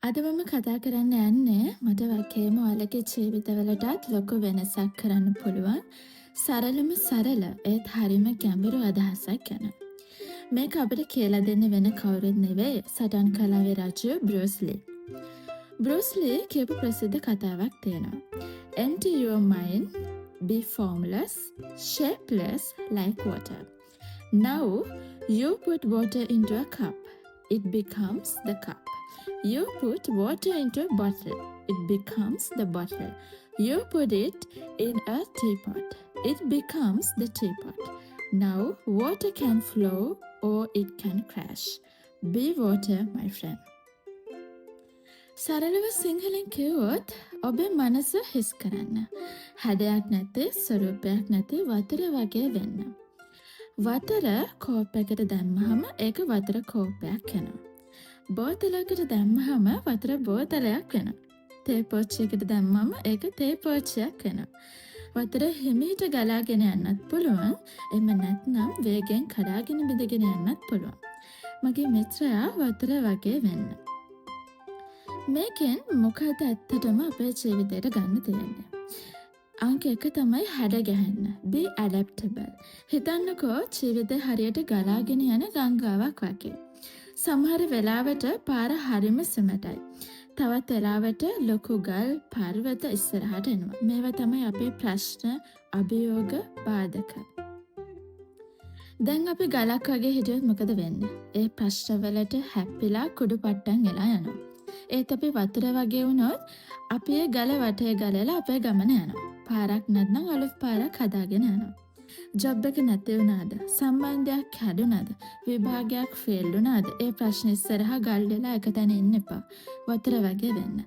අද මම කතා කරන්න යන්නේ මට වගේම ඔයාලගේ ජීවිතවලටත් ලොකු වෙනසක් කරන්න පුළුවන් සරලම සරල ඒත් හරිම ගැඹුරු අදහසක් ගැන. මේක අපිට කියලා දෙන්න වෙන කවුරුත් නෙවෙයි සටන් කලාවේ රජු බෲස් ලී. බෲස් ලී කියපු ප්‍රසිද්ධ කතාවක් තියෙනවා. Empty your mind, be formless, shapeless like water. Now you put water into a cup. It becomes the cup. You put water into a bottle. It becomes the bottle. You put it in a teapot. It becomes the teapot. Now water can flow or it can crash. Be water, my friend. සරලව සිංහලෙන් කිව්වොත් ඔබේ මනස හිස් කරන්න. හැඩයක් නැති, ස්වරූපයක් නැති වතුර වගේ වෙන්න. වතුර කෝප්පයකට දැම්මහම ඒක වතුර කෝප්පයක් වෙනවා. බෝතලයකට දැම්මහම වතුර බෝතලයක් වෙනවා. තේ පෝච්චියකට දැම්මම ඒක තේ පෝච්චියක් වෙනවා. වතුර හිමීට ගලාගෙන යන්නත් පුළුවන්. එහෙම නැත්නම් වේගෙන් කඩාගෙන බිඳගෙන යන්නත් පුළුවන්. මගේ මිත්‍රයා වතුර වගේ වෙන්න. මේකෙන් මොකද ඇත්තටම අපේ ජීවිතයට ගන්න තියෙන්නේ? අංක 1 තමයි හැඩ ගැහෙන්න. Be adaptable. හිතන්නකෝ ජීවිතේ හරියට ගලාගෙන යන ගංගාවක් වගේ. සමහර වෙලාවට පාර හරිම සෙමටයි. තවත් වෙලාවට ලොකු ගල් පර්වත ඉස්සරහට එනවා. මේවා තමයි අපේ ප්‍රශ්න, අභියෝග, බාධක. දැන් අපි ගලක් වගේ හිටියොත් මොකද වෙන්නේ? ඒ ප්‍රශ්න වලට හැප්පිලා කුඩු පට්ටම් එලා යනවා. ඒත් අපි වතුර වගේ වුණොත් අපි ඒ ගල වටේ ගලලා අපේ ගමන යනවා. පාරක් නැත්නම් අලුත් පාරක් හදාගෙන යනවා. ජොබ් එක නැති වුණාද? සම්බන්ධයක් කැඩුණාද? විභාගයක් ෆේල් වුණාද? ඒ ප්‍රශ්න ඉස්සරහා ගල් දෙලා එක තැන ඉන්න එපා. වතුර වගේ වෙන්න.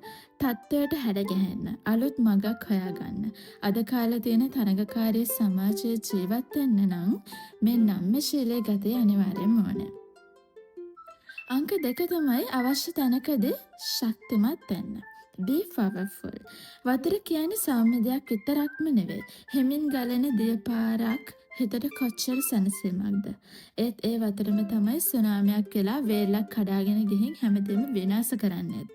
තත්ත්වයට හැඩ ගැහෙන්න. අලුත් මගක් හොයාගන්න. අද කාලේ තියෙන තරඟකාරී සමාජයේ ජීවත් වෙන්න නම් මේ නම්‍යශීලී ගතිය අනිවාර්යයෙන්ම ඕනේ. අංක 2 තමයි අවශ්‍ය තැනකදී ශක්තිමත් වෙන්න. Be powerful. වතුර කියන්නේ සෞම්‍ය දෙයක් විතරක්ම නෙවෙයි. හිමින් ගලන දියපාරක් හිතට කොච්චර සැනසීමක්ද. ඒත් ඒ වතුරම තමයි සුනාමියක් වෙලා වේලක් කඩාගෙන ගිහින් හැමදේම විනාශ කරන්නේත්.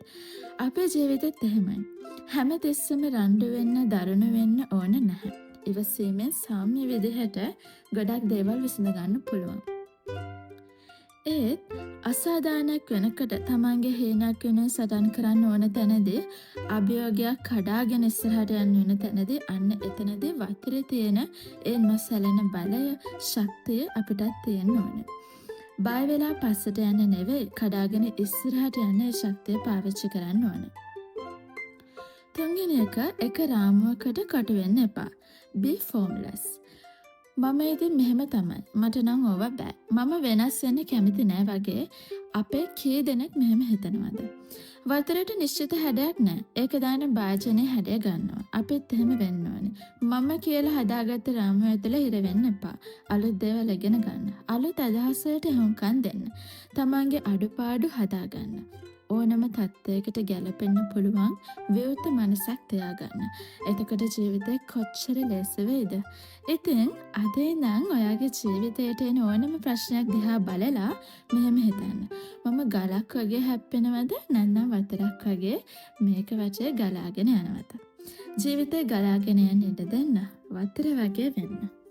අපේ ජීවිතෙත් එහෙමයි. හැමතිස්සෙම රණ්ඩු වෙන්න, දරුණු වෙන්න ඕන නැහැ. ඉවසීමෙන් සෞම්‍ය විදිහට ගොඩක් දේවල් විසඳ ගන්න පුළුවන්. ඒත් අසාධාරණයක් වෙනකොට තමන්ගේ හේනක් වෙන සටන් කරන්න ඕන තැනදී අභියෝගයක් කඩාගෙන ඉස්සරහට යන්න වෙන තැනදී අන්න එතනදී වතුරේ තියෙන ඒ නොසැලෙන බලය, ශක්තිය අපිටත් තියෙන්න ඕන. බය වෙලා පස්සට යන්න නෙවෙයි කඩාගෙන ඉස්සරහට යන්න ඒ ශක්තිය පාවිච්චි කරන්න ඕන. තුන්වෙනි එක රාමුවකට කොට වෙන්න එපා. Be formless. මම ඉතින් මෙහෙම තමයි. මට නම් ඕව බෑ. මම වෙනස් වෙන්න කැමති නෑ වගේ අපේ කී දෙනෙක් මෙහෙම හිතනවද? වතුරට නිශ්චිත හැඩයක් නෑ. ඒක දාන භාජනයේ හැඩය ගන්නවා. අපිත් එහෙම වෙන්න ඕනේ. මම කියලා හදාගත්ත රාමුව ඇතුළේ හිර වෙන්න එපා. අලුත් දේවල් ඉගෙන ගන්න. අලුත් අදහස් වලට හුම්කම් දෙන්න. තමන්ගේ අඩුපාඩු හදාගන්න. ඕනම තත්ත්වයකට ගැලපෙන්න පුළුවන් විවෘත මනසක් තියාගන්න. එතකොට ජීවිතේ කොච්චර ලේසි වෙයිද? ඉතින් අද ඉඳන් ඔයාගේ ජීවිතයට එන ඕනම ප්‍රශ්නයක් දිහා බලලා මෙහෙම හිතන්න. මම ගලක් වගේ හැප්පෙනවද නැත්නම් වතුරක් වගේ මේක වටේ ගලාගෙන යනවද? ජීවිතේ ගලාගෙන යන්න ඉඩ දෙන්න. වතුර වගේ වෙන්න.